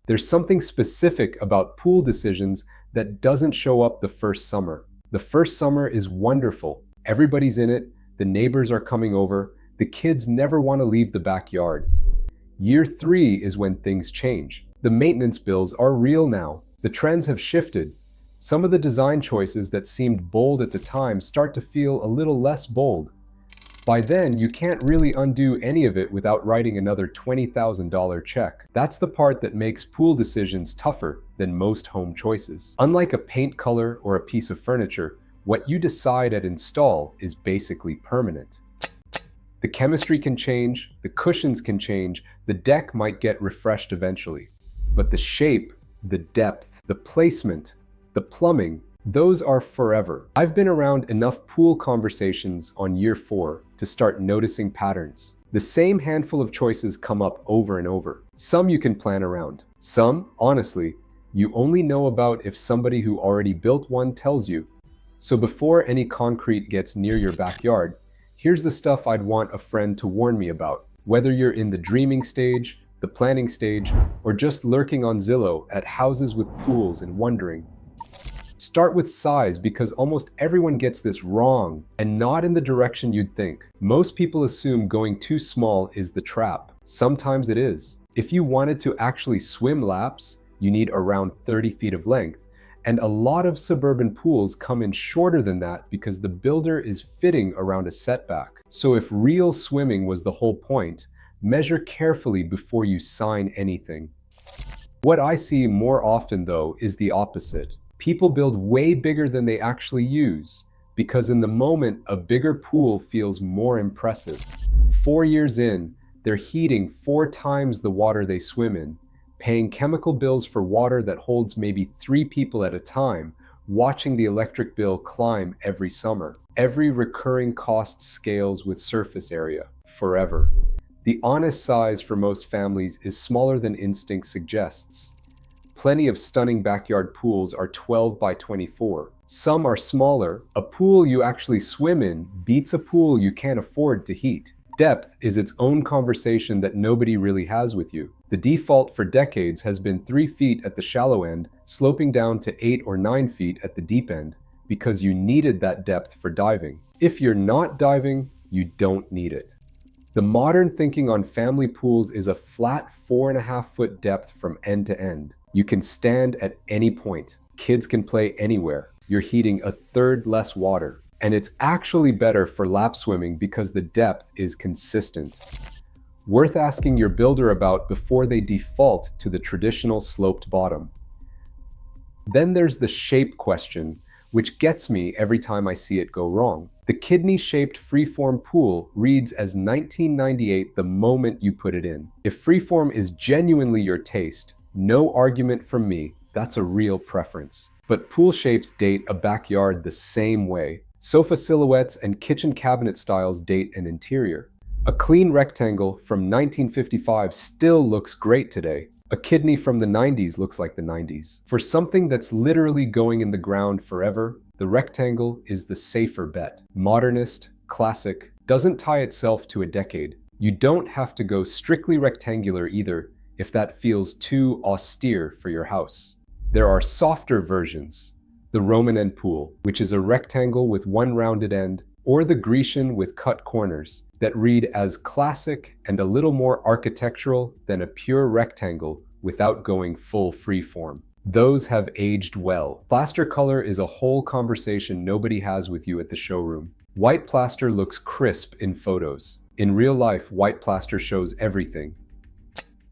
There's something specific about pool decisions that doesn't show up the first summer. The first summer is wonderful. Everybody's in it, the neighbors are coming over, the kids never want to leave the backyard. Year 3 is when things change. The maintenance bills are real now. The trends have shifted. Some of the design choices that seemed bold at the time start to feel a little less bold. By then, you can't really undo any of it without writing another $20,000 check. That's the part that makes pool decisions tougher than most home choices. Unlike a paint color or a piece of furniture, what you decide at install is basically permanent. The chemistry can change, the cushions can change, the deck might get refreshed eventually. But the shape, the depth, the placement, the plumbing, those are forever. I've been around enough pool conversations on year 4 to start noticing patterns. The same handful of choices come up over and over. Some you can plan around. Some, honestly, you only know about if somebody who already built one tells you. So before any concrete gets near your backyard, here's the stuff I'd want a friend to warn me about. Whether you're in the dreaming stage, the planning stage, or just lurking on Zillow at houses with pools and wondering. Start with size because almost everyone gets this wrong and not in the direction you'd think. Most people assume going too small is the trap. Sometimes it is. If you wanted to actually swim laps, you need around 30 feet of length. And a lot of suburban pools come in shorter than that because the builder is fitting around a setback. So if real swimming was the whole point, measure carefully before you sign anything. What I see more often though is the opposite. People build way bigger than they actually use because in the moment, a bigger pool feels more impressive. 4 years in, they're heating 4 times the water they swim in, paying chemical bills for water that holds maybe 3 people at a time, watching the electric bill climb every summer. Every recurring cost scales with surface area, forever. The honest size for most families is smaller than instinct suggests. Plenty of stunning backyard pools are 12 by 24. Some are smaller. A pool you actually swim in beats a pool you can't afford to heat. Depth is its own conversation that nobody really has with you. The default for decades has been 3 feet at the shallow end, sloping down to 8 or 9 feet at the deep end, because you needed that depth for diving. If you're not diving, you don't need it. The modern thinking on family pools is a flat 4.5-foot depth from end to end. You can stand at any point. Kids can play anywhere. You're heating 1/3 less water. And it's actually better for lap swimming because the depth is consistent. Worth asking your builder about before they default to the traditional sloped bottom. Then there's the shape question, which gets me every time I see it go wrong. The kidney-shaped freeform pool reads as 1998 the moment you put it in. If freeform is genuinely your taste, no argument from me, that's a real preference. But pool shapes date a backyard the same way. Sofa silhouettes and kitchen cabinet styles date an interior. A clean rectangle from 1955 still looks great today. A kidney from the 90s looks like the 90s. For something that's literally going in the ground forever, the rectangle is the safer bet. Modernist, classic, doesn't tie itself to a decade. You don't have to go strictly rectangular either if that feels too austere for your house. There are softer versions. The Roman end pool, which is a rectangle with one rounded end, or the Grecian with cut corners, that read as classic and a little more architectural than a pure rectangle without going full freeform. Those have aged well. Plaster color is a whole conversation nobody has with you at the showroom. White plaster looks crisp in photos. In real life, white plaster shows everything.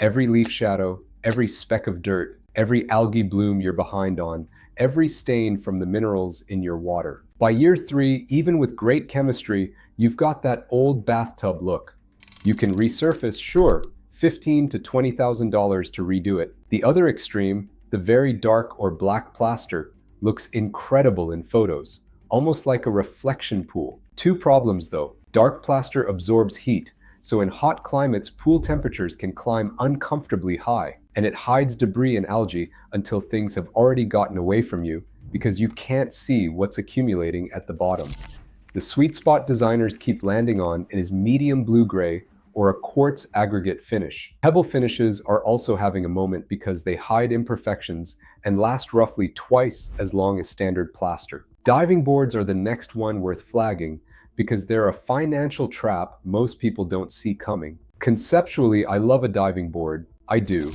Every leaf shadow, every speck of dirt, every algae bloom you're behind on, every stain from the minerals in your water. By year 3, even with great chemistry, you've got that old bathtub look. You can resurface, sure, $15,000 to $20,000 to redo it. The other extreme, the very dark or black plaster, looks incredible in photos, almost like a reflection pool. 2 problems though. Dark plaster absorbs heat, so in hot climates, pool temperatures can climb uncomfortably high, and it hides debris and algae until things have already gotten away from you because you can't see what's accumulating at the bottom. The sweet spot designers keep landing on is medium blue-gray or a quartz aggregate finish. Pebble finishes are also having a moment because they hide imperfections and last roughly twice as long as standard plaster. Diving boards are the next one worth flagging because they're a financial trap most people don't see coming. Conceptually, I love a diving board, I do,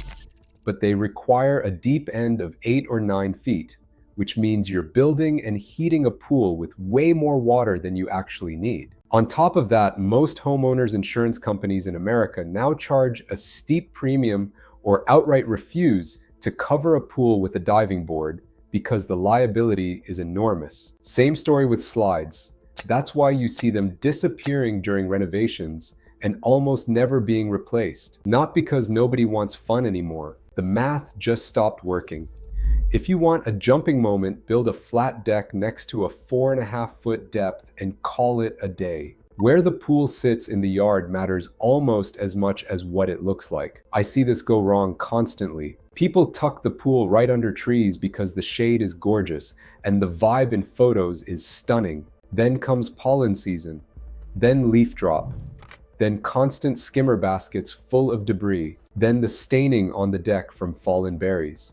but they require a deep end of 8 or 9 feet, which means you're building and heating a pool with way more water than you actually need. On top of that, most homeowners' insurance companies in America now charge a steep premium or outright refuse to cover a pool with a diving board because the liability is enormous. Same story with slides. That's why you see them disappearing during renovations and almost never being replaced. Not because nobody wants fun anymore. The math just stopped working. If you want a jumping moment, build a flat deck next to a 4.5-foot depth and call it a day. Where the pool sits in the yard matters almost as much as what it looks like. I see this go wrong constantly. People tuck the pool right under trees because the shade is gorgeous and the vibe in photos is stunning. Then comes pollen season, then leaf drop, then constant skimmer baskets full of debris, then the staining on the deck from fallen berries,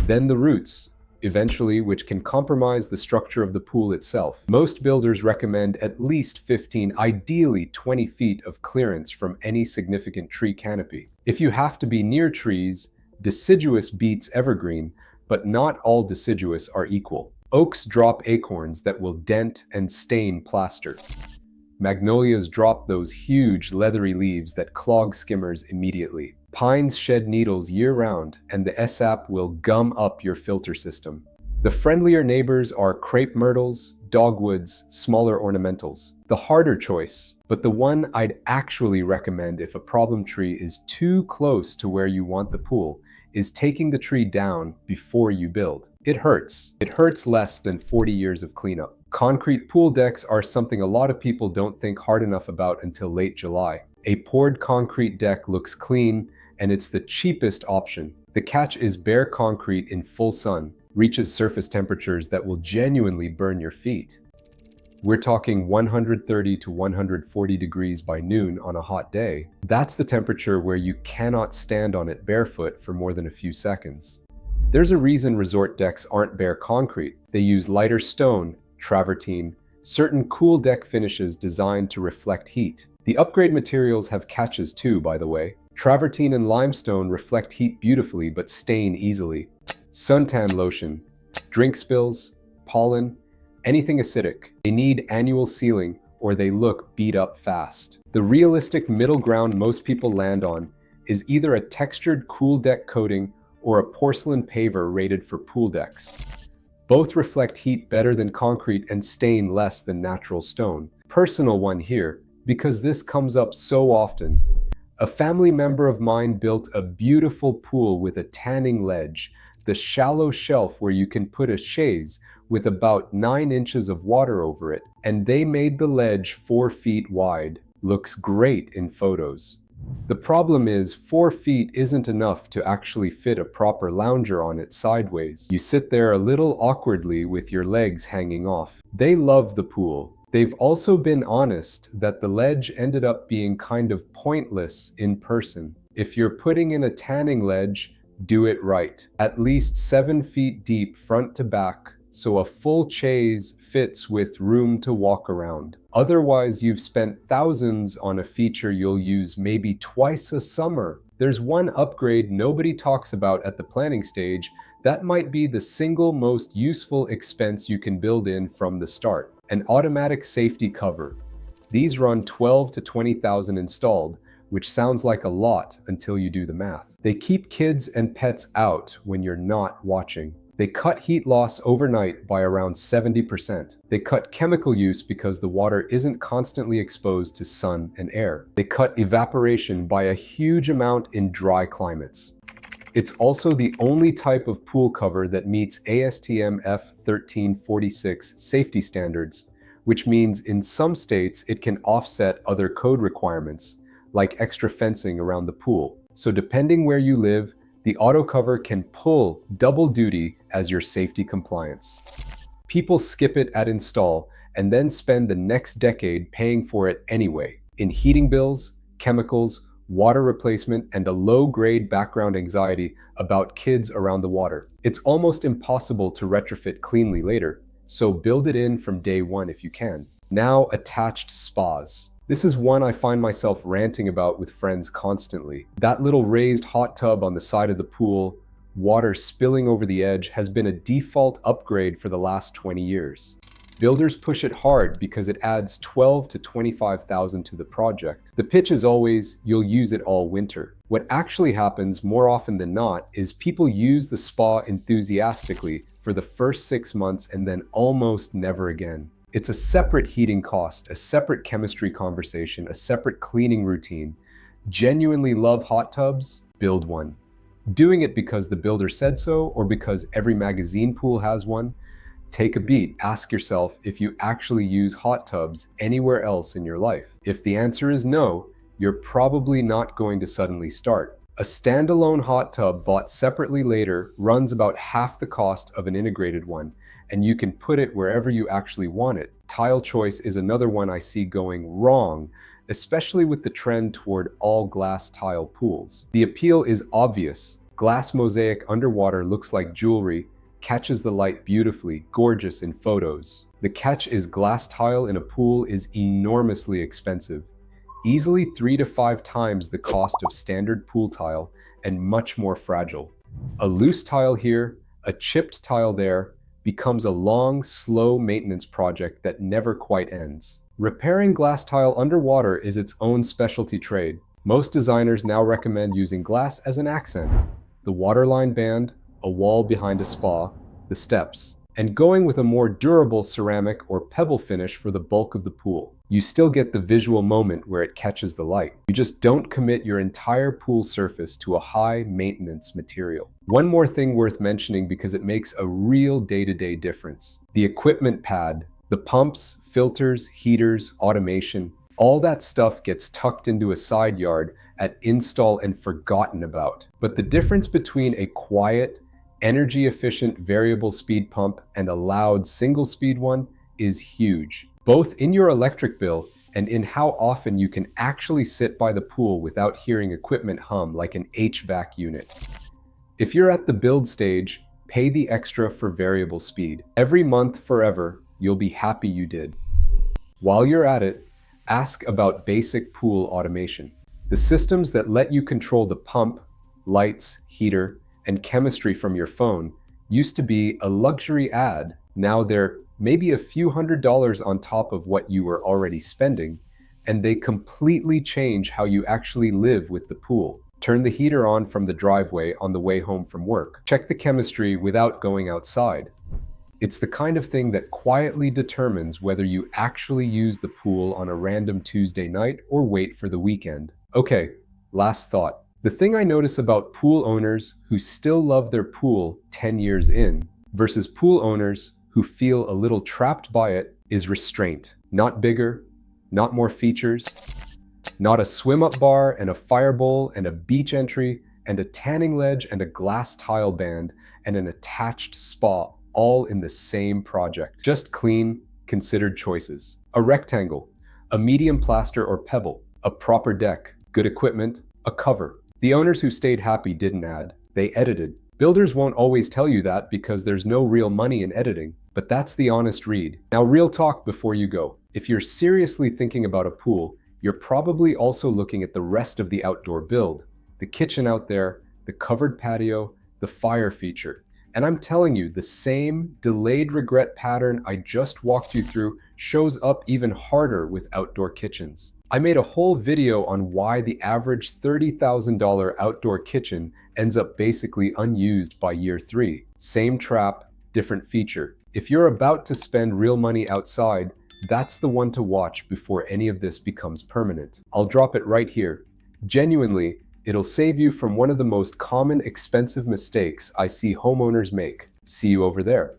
then the roots, eventually, which can compromise the structure of the pool itself. Most builders recommend at least 15, ideally 20 feet of clearance from any significant tree canopy. If you have to be near trees, deciduous beats evergreen, but not all deciduous are equal. Oaks drop acorns that will dent and stain plaster. Magnolias drop those huge, leathery leaves that clog skimmers immediately. Pines shed needles year-round, and the sap will gum up your filter system. The friendlier neighbors are crepe myrtles, dogwoods, smaller ornamentals. The harder choice, but the one I'd actually recommend if a problem tree is too close to where you want the pool, is taking the tree down before you build. It hurts. It hurts less than 40 years of cleanup. Concrete pool decks are something a lot of people don't think hard enough about until late July. A poured concrete deck looks clean, and it's the cheapest option. The catch is bare concrete in full sun, reaches surface temperatures that will genuinely burn your feet. We're talking 130 to 140 degrees by noon on a hot day. That's the temperature where you cannot stand on it barefoot for more than a few seconds. There's a reason resort decks aren't bare concrete. They use lighter stone, travertine, certain cool deck finishes designed to reflect heat. The upgrade materials have catches too, by the way. Travertine and limestone reflect heat beautifully but stain easily. Suntan lotion, drink spills, pollen, anything acidic. They need annual sealing or they look beat up fast. The realistic middle ground most people land on is either a textured cool deck coating or a porcelain paver rated for pool decks. Both reflect heat better than concrete and stain less than natural stone. Personal one here, because this comes up so often. A family member of mine built a beautiful pool with a tanning ledge, the shallow shelf where you can put a chaise with about 9 inches of water over it, and they made the ledge 4 feet wide. Looks great in photos. The problem is 4 feet isn't enough to actually fit a proper lounger on it sideways. You sit there a little awkwardly with your legs hanging off. They love the pool. They've also been honest that the ledge ended up being kind of pointless in person. If you're putting in a tanning ledge, do it right. At least 7 feet deep front to back, so a full chaise fits with room to walk around. Otherwise, you've spent thousands on a feature you'll use maybe twice a summer. There's one upgrade nobody talks about at the planning stage that might be the single most useful expense you can build in from the start. An automatic safety cover. These run $12,000 to $20,000 installed, which sounds like a lot until you do the math. They keep kids and pets out when you're not watching. They cut heat loss overnight by around 70%. They cut chemical use because the water isn't constantly exposed to sun and air. They cut evaporation by a huge amount in dry climates. It's also the only type of pool cover that meets ASTM F1346 safety standards, which means in some states it can offset other code requirements, like extra fencing around the pool. So depending where you live, the auto cover can pull double duty as your safety compliance. People skip it at install and then spend the next decade paying for it anyway, in heating bills, chemicals, water replacement, and a low-grade background anxiety about kids around the water. It's almost impossible to retrofit cleanly later, so build it in from day one if you can. Now, attached spas. This is one I find myself ranting about with friends constantly. That little raised hot tub on the side of the pool, water spilling over the edge, has been a default upgrade for the last 20 years. Builders push it hard because it adds 12 to 25,000 to the project. The pitch is always, you'll use it all winter. What actually happens more often than not is people use the spa enthusiastically for the first 6 months and then almost never again. It's a separate heating cost, a separate chemistry conversation, a separate cleaning routine. Genuinely love hot tubs? Build one. Doing it because the builder said so or because every magazine pool has one? Take a beat. Ask yourself if you actually use hot tubs anywhere else in your life. If the answer is no, you're probably not going to suddenly start. A standalone hot tub bought separately later runs about half the cost of an integrated one, and you can put it wherever you actually want it. Tile choice is another one I see going wrong, especially with the trend toward all glass tile pools. The appeal is obvious. Glass mosaic underwater looks like jewelry, catches the light beautifully, gorgeous in photos. The catch is glass tile in a pool is enormously expensive, easily 3 to 5 times the cost of standard pool tile and much more fragile. A loose tile here, a chipped tile there, becomes a long, slow maintenance project that never quite ends. Repairing glass tile underwater is its own specialty trade. Most designers now recommend using glass as an accent. The waterline band, a wall behind a spa, the steps, and going with a more durable ceramic or pebble finish for the bulk of the pool. You still get the visual moment where it catches the light. You just don't commit your entire pool surface to a high maintenance material. One more thing worth mentioning because it makes a real day-to-day difference. The equipment pad, the pumps, filters, heaters, automation, all that stuff gets tucked into a side yard at install and forgotten about. But the difference between a quiet, energy-efficient variable speed pump and a loud single-speed one is huge, both in your electric bill and in how often you can actually sit by the pool without hearing equipment hum like an HVAC unit. If you're at the build stage, pay the extra for variable speed. Every month forever, you'll be happy you did. While you're at it, ask about basic pool automation. The systems that let you control the pump, lights, heater, and chemistry from your phone used to be a luxury add. Now they're maybe a few $100s on top of what you were already spending, and they completely change how you actually live with the pool. Turn the heater on from the driveway on the way home from work. Check the chemistry without going outside. It's the kind of thing that quietly determines whether you actually use the pool on a random Tuesday night or wait for the weekend. Okay, last thought. The thing I notice about pool owners who still love their pool 10 years in versus pool owners who feel a little trapped by it is restraint. Not bigger, not more features, not a swim-up bar and a fire bowl and a beach entry and a tanning ledge and a glass tile band and an attached spa all in the same project. Just clean, considered choices. A rectangle, a medium plaster or pebble, a proper deck, good equipment, a cover. The owners who stayed happy didn't add, they edited. Builders won't always tell you that because there's no real money in editing, but that's the honest read. Now, real talk before you go. If you're seriously thinking about a pool, you're probably also looking at the rest of the outdoor build. The kitchen out there, the covered patio, the fire feature. And I'm telling you, the same delayed regret pattern I just walked you through shows up even harder with outdoor kitchens. I made a whole video on why the average $30,000 outdoor kitchen ends up basically unused by year 3. Same trap, different feature. If you're about to spend real money outside, that's the one to watch before any of this becomes permanent. I'll drop it right here. Genuinely, it'll save you from one of the most common expensive mistakes I see homeowners make. See you over there.